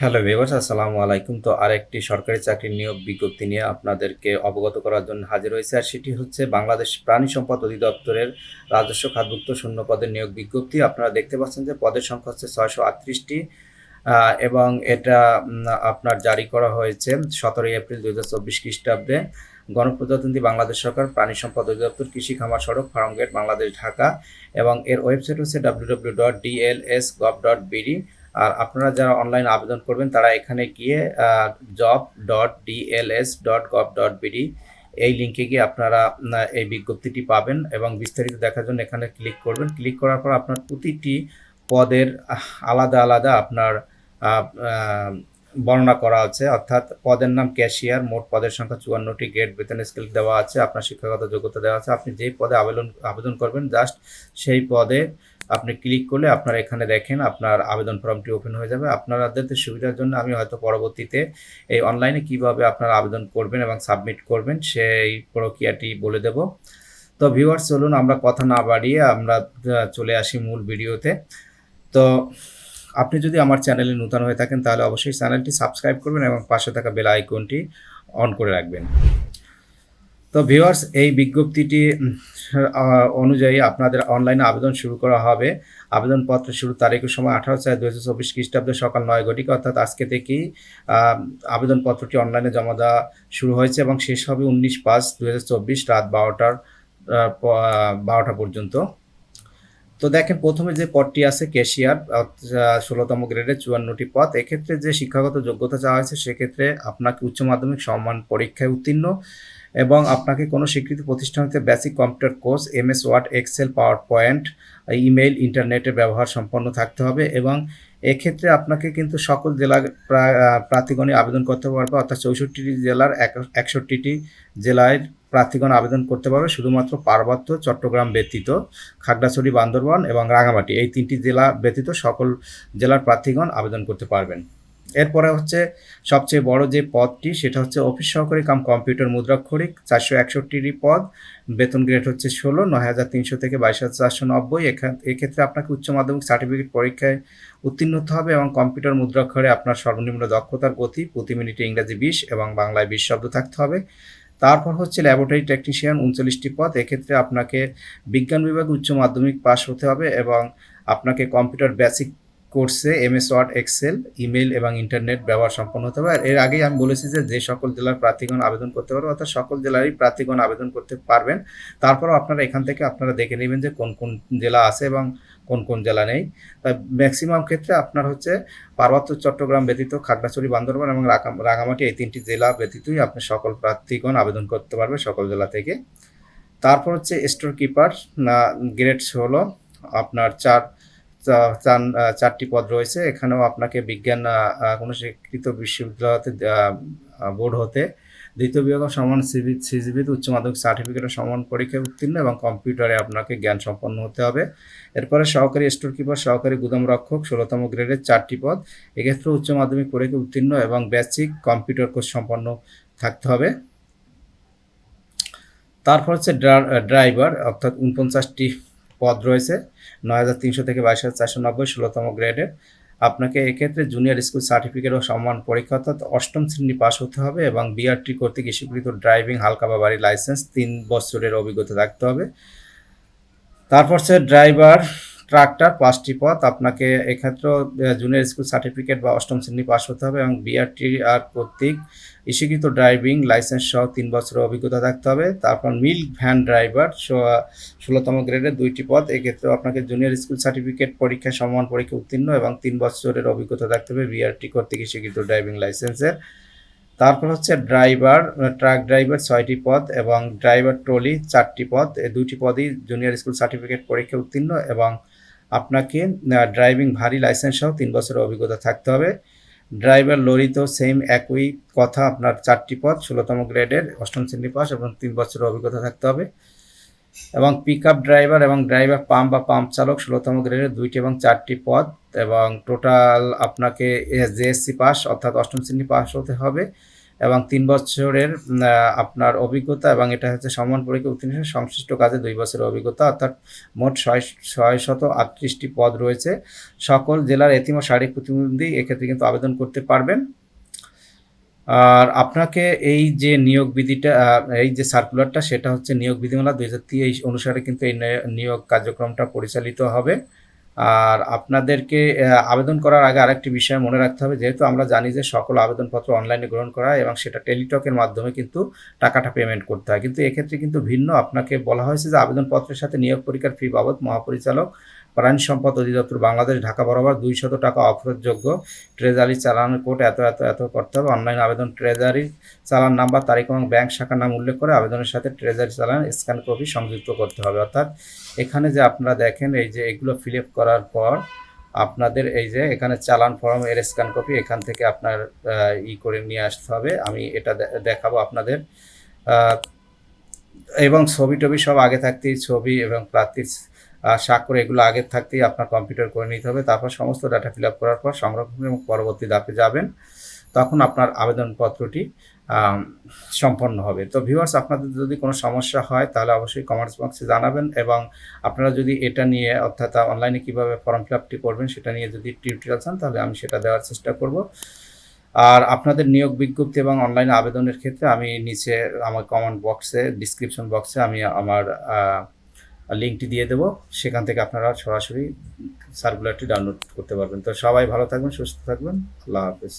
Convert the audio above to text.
Hello viewers, আসসালামু আলাইকুম। তো আরেকটি সরকারি চাকরির নিয়োগ বিজ্ঞপ্তি নিয়ে আপনাদেরকে অবগত করার জন্য হাজির হয়েছে। আর সেটি হচ্ছে বাংলাদেশ প্রাণী সম্পদ অধিদপ্তরের রাজস্ব খাতভুক্ত শূন্য পদের নিয়োগ বিজ্ঞপ্তি। আপনারা দেখতে পাচ্ছেন যে পদের সংখ্যা হচ্ছে 638টি এবং এটা আপনার জারি করা হয়েছে 17 এপ্রিল 2024 খ্রিস্টাব্দে। গণপ্রজাতন্ত্রী বাংলাদেশ সরকার প্রাণী সম্পদ অধিদপ্তর, কৃষি খামার সড়ক, ফার্মগেট, বাংলাদেশ, ঢাকা। এবং এর ওয়েবসাইট হচ্ছে www.dlsgov.bd। আর আপনারা যারা অনলাইন আবেদন করবেন তারা এখানে গিয়ে job.dls.gov.bd এই লিঙ্কে গিয়ে আপনারা এই বিজ্ঞপ্তিটি পাবেন এবং বিস্তারিত দেখার জন্য এখানে ক্লিক করবেন। ক্লিক করার পর আপনার প্রতিটি পদের আলাদা আলাদা আপনার বর্ণনা করা আছে, অর্থাৎ পদের নাম ক্যাশিয়ার, মোট পদের সংখ্যা 54টি, গ্রেড বেতন স্কেল দেওয়া আছে, আপনার শিক্ষাগত যোগ্যতা দেওয়া আছে। আপনি যেই পদে আবেদন করবেন জাস্ট সেই পদে আপনি ক্লিক করলে আপনারা এখানে দেখেন আপনার আবেদন ফর্মটি ওপেন হয়ে যাবে। আপনাদের সুবিধার জন্য আমি হয়তো পরবর্তীতে এই অনলাইনে কিভাবে আপনারা আবেদন করবেন এবং সাবমিট করবেন সেই প্রক্রিয়াটি বলে দেব। তো ভিউয়ার্স, চলুন আমরা কথা না বাড়িয়ে আমরা চলে আসি মূল ভিডিওতে। তো আপনি যদি আমার চ্যানেলে নতুন হয়ে থাকেন তাহলে অবশ্যই চ্যানেলটি সাবস্ক্রাইব করবেন এবং পাশে থাকা বেল আইকনটি অন করে রাখবেন। তো ভিউয়ার্স, এই বিজ্ঞপ্তিটি অনুযায়ী আপনাদের অনলাইনে আবেদন শুরু করা হবে। আবেদনপত্র শুরুর তারিখের সময় 18/4/2024 খ্রিস্টাব্দে সকাল 9 ঘটিকা, অর্থাৎ আজকে থেকেই আবেদনপত্রটি অনলাইনে জমা দেওয়া শুরু হয়েছে এবং শেষ হবে 19/5/2024 রাত 12টা পর্যন্ত। তো দেখেন, প্রথমে যে পদটি আছে ক্যাশিয়ার, 16তম গ্রেডের 54টি পদ। এক্ষেত্রে যে শিক্ষাগত যোগ্যতা চাওয়া হয়েছে সেক্ষেত্রে আপনাকে উচ্চ মাধ্যমিক সমমান পরীক্ষায় উত্তীর্ণ এবং আপনাকে কোনো স্বীকৃত প্রতিষ্ঠান হতে basic computer course, MS Word, Excel, PowerPoint, email, ইন্টারনেটের ব্যবহার সম্পন্ন থাকতে হবে। এবং এক্ষেত্রে আপনাকে কিন্তু সকল জেলার প্রার্থীগণই আবেদন করতে পারবে, অর্থাৎ 64টি জেলার 61টি জেলায় প্রার্থীগণ আবেদন করতে পারবে। শুধুমাত্র পার্বত্য চট্টগ্রাম ব্যতীত খাগড়াছড়ি, বান্দরবান এবং রাঙামাটি এই 3টি জেলা ব্যতীত সকল জেলার প্রার্থীগণ আবেদন করতে পারবেন। এরপরে হচ্ছে সবচেয়ে বড় যে পদটি, সেটা হচ্ছে অফিস সহকারী কাম কম্পিউটার মুদ্রাক্ষরিক, 461টি পদ। বেতন গ্রেড হচ্ছে 16, 9,300 থেকে 22,490। এক্ষেত্রে আপনাকে উচ্চ মাধ্যমিক সার্টিফিকেট পরীক্ষায় উত্তীর্ণ হতে হবে এবং কম্পিউটার মুদ্রাক্ষরে আপনার সর্বনিম্ন দক্ষতার গতি প্রতি মিনিটে ইংরাজি 20 এবং বাংলায় 20 শব্দ থাকতে হবে। তারপর হচ্ছে ল্যাবরেটরি টেকনিশিয়ান, 39টি পদ। এক্ষেত্রে আপনাকে বিজ্ঞান বিভাগে উচ্চ মাধ্যমিক পাস হতে হবে এবং আপনাকে কম্পিউটার বেসিক কোর্সে MS ওয়ার্ড, এক্সেল, ইমেল এবং ইন্টারনেট ব্যবহার সম্পন্ন হতে হবে। আর এর আগেই আমি বলেছি যে সকল জেলার প্রার্থীগণ আবেদন করতে পারবে, অর্থাৎ সকল জেলারই প্রার্থীগণ আবেদন করতে পারবেন। তারপরও আপনারা এখান থেকে আপনারা দেখে নেবেন যে কোন কোন জেলা আছে এবং কোন কোন জেলা নেই। তাই ম্যাক্সিমাম ক্ষেত্রে আপনার হচ্ছে পার্বত্য চট্টগ্রাম ব্যতীত খাগড়াছড়ি, বান্দরবান এবং রাঙামাটি এই 3টি জেলা ব্যতীতই আপনি সকল প্রার্থীগণ আবেদন করতে পারবে সকল জেলা থেকে। তারপর হচ্ছে স্টোর কিপার, গ্রেড 16, আপনার 4টি পদ রয়েছে। এখানেও আপনাকে বিজ্ঞান কোনো স্বীকৃত বিশ্ববিদ্যালয়তে বোর্ড হতে দ্বিতীয় বিভাগ সমান সিজিপিতে উচ্চ মাধ্যমিক সার্টিফিকেটের সমান পরীক্ষায় উত্তীর্ণ এবং কম্পিউটারে আপনাকে জ্ঞান সম্পন্ন হতে হবে। এরপরে সহকারী স্টোর কিপার, সহকারী গুদাম রক্ষক, 16তম গ্রেডের 4টি পদ। এক্ষেত্রে উচ্চ মাধ্যমিক পরীক্ষায় উত্তীর্ণ এবং বেসিক কম্পিউটার কোর্স সম্পন্ন থাকতে হবে। তারপর হচ্ছে ড্রাইভার, অর্থাৎ 49টি পদ রয়েছে, 9,300 থেকে 22,490, 16তম গ্রেডের। আপনাকে এক্ষেত্রে জুনিয়র স্কুল সার্টিফিকেট ও সম্মান পরীক্ষা, অর্থাৎ 8ম শ্রেণী পাস হতে হবে এবং BRT কর্তৃক স্বীকৃত ড্রাইভিং হালকা বা ভারী লাইসেন্স 3 বছরের অভিজ্ঞতা থাকতে হবে। তারপর হচ্ছে ড্রাইভার ট্রাক্টর, 5টি পদ। আপনাকে এক্ষেত্রেও জুনিয়র স্কুল সার্টিফিকেট বা 8ম শ্রেণী পাস হতে হবে এবং BRT কর্তৃক স্বীকৃত ড্রাইভিং লাইসেন্স সহ 3 বছরের অভিজ্ঞতা থাকতে হবে। তারপর মিল্ক ভ্যান ড্রাইভার, 16তম গ্রেডের 2টি পদ। এক্ষেত্রেও আপনাকে জুনিয়র স্কুল সার্টিফিকেট পরীক্ষায় সমান পরীক্ষা উত্তীর্ণ এবং 3 বছরের অভিজ্ঞতা থাকতে হবে BRT কর্তৃক স্বীকৃত ড্রাইভিং লাইসেন্সের। তারপর হচ্ছে ট্রাক ড্রাইভার, 6টি পদ এবং ড্রাইভার ট্রলি, 4টি পদ। এই 2টি পদই জুনিয়র স্কুল সার্টিফিকেট পরীক্ষা উত্তীর্ণ এবং আপনাকে ড্রাইভিং ভারী লাইসেন্স সহ 3 বছরের অভিজ্ঞতা থাকতে হবে। ড্রাইভার লরিতেও সেম একই কথা, আপনার 4টি পদ, 16তম গ্রেডের, 8ম শ্রেণী পাস এবং 3 বছরের অভিজ্ঞতা থাকতে হবে। এবং পিকআপ ড্রাইভার এবং ড্রাইভার পাম্প বা পাম্প চালক, 16তম গ্রেডের 2টি এবং 4টি পদ এবং টোটাল আপনাকে JSC পাস, অর্থাৎ 8ম শ্রেণী পাস হতে হবে এবং ৩ বছরের আপনার অভিজ্ঞতা, এবং এটা হচ্ছে সমমান পরীক্ষা উত্তীর্ণ সংশ্লিষ্ট কাজে ২ বছরের অভিজ্ঞতা, অর্থাৎ মোট ৬৩৮টি পদ রয়েছে। সকল জেলার এতিম ও শারীরিক প্রতিবন্ধী এক্ষেত্রে কিন্তু আবেদন করতে পারবেন। আর আপনাকে এই যে নিয়োগ বিধিটা, এই যে সার্কুলারটা, সেটা হচ্ছে নিয়োগ বিধিমালা ২০২৩ অনুসারে কিন্তু এই নিয়োগ কার্যক্রমটা পরিচালিত হবে। আর আপনাদেরকে আবেদন করার আগে আরেকটি বিষয় মনে রাখতে হবে, যেহেতু আমরা জানি যে সকল আবেদনপত্র অনলাইনে গ্রহণ করা হয় এবং সেটা টেলিটকের মাধ্যমে কিন্তু টাকাটা পেমেন্ট করতে হয়, কিন্তু এক্ষেত্রে কিন্তু ভিন্ন। আপনাকে বলা হয়েছে যে আবেদনপত্রের সাথে নিয়োগ পরীক্ষার ফি বাবদ মহাপরিচালক প্রাণী সম্পদ অধিদপ্তর বাংলাদেশ ঢাকা বরাবর ২০০ টাকা অফেরতযোগ্য। ট্রেজারি চালানের কোড এত করতে হবে। অনলাইন আবেদন ট্রেজারি চালান নাম্বার, তারিখ এবং ব্যাংক শাখার নাম উল্লেখ করে আবেদনের সাথে ট্রেজারি চালান স্ক্যান কপি সংযুক্ত করতে হবে। অর্থাৎ এখানে যে আপনারা দেখেন, এই যে এগুলো ফিল আপ করার পর আপনাদের এই যে এখানে চালান ফর্ম এর স্ক্যান কপি এখান থেকে আপনার করে নিয়ে আসতে হবে। আমি এটা দেখাবো আপনাদের। এবং ছবি টবি সব আগে থাকতেই, ছবি এবং প্রার্থীর স্বাক্ষর এগুলো আগে থাকতেই আপনার কম্পিউটার করে নিতে হবে। তারপর সমস্ত ডাটা ফিল আপ করার পর সংরক্ষণ এবং পরবর্তী ধাপে যাবেন, তখন আপনার আবেদনপত্রটি সম্পন্ন হবে। তো ভিউয়ার্স, আপনাদের যদি কোনো সমস্যা হয় তাহলে অবশ্যই কমেন্টস বক্সে জানাবেন, এবং আপনারা যদি এটা নিয়ে, অর্থাৎ অনলাইনে কীভাবে ফর্ম ফিল আপটি করবেন সেটা নিয়ে যদি টিউটোরিয়াল চান তাহলে আমি সেটা দেওয়ার চেষ্টা করব। আর আপনাদের নিয়োগ বিজ্ঞপ্তি এবং অনলাইনে আবেদনের ক্ষেত্রে আমি নিচে আমার কমেন্ট বক্সে, ডিসক্রিপশন বক্সে আমি আমার লিঙ্কটি দিয়ে দেবো, সেখান থেকে আপনারা সরাসরি সার্কুলারটি ডাউনলোড করতে পারবেন। তো সবাই ভালো থাকবেন, সুস্থ থাকবেন। আল্লাহ হাফেজ।